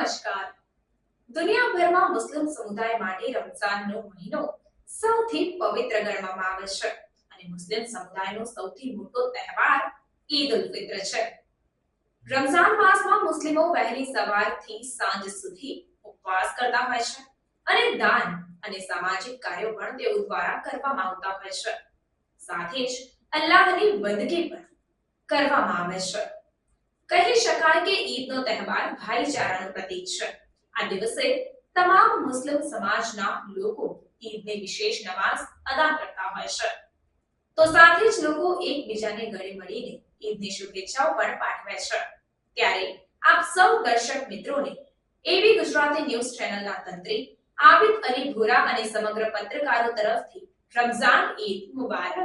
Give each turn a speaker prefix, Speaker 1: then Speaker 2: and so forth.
Speaker 1: નમસ્કાર। દુનિયાભરમાં મુસ્લિમ સમુદાય માટે રમઝાનનો મહિનો સૌથી પવિત્ર ગણવામાં આવે છે અને મુસ્લિમ સમુદાયનો સૌથી મોટો તહેવાર ઈદ ઉલ ફિત્ર છે। રમઝાન માસમાં મુસ્લિમો વહેલી સવારથી સાંજ સુધી ઉપવાસ કરતા હોય છે અને દાન અને સામાજિક કાર્યો પણ તેઓ દ્વારા કરવામાં આવતા હોય છે। સાથે જ અલ્લાહની બંદગી પણ કરવામાં આવે છે। કહી શકાય કે ઈદનો તહેવાર ભાઈચારાનું પ્રતીક છે। આ દિવસે તમામ મુસ્લિમ સમાજના લોકો ઈદની વિશેષ નમાઝ અદા કરતા હોય છે, તો સાથે જ લોકો એકબીજાને ગળે મળીને ઈદની શુભેચ્છાઓ પણ પાઠવે છે। ત્યારે આપ સૌ દર્શક મિત્રોને એવી ગુજરાતી ન્યૂઝ ચેનલના તંત્રી આબિદ અલી ભોરા અને સમગ્ર પત્રકારો તરફથી રમઝાન ઈદ મુબારક।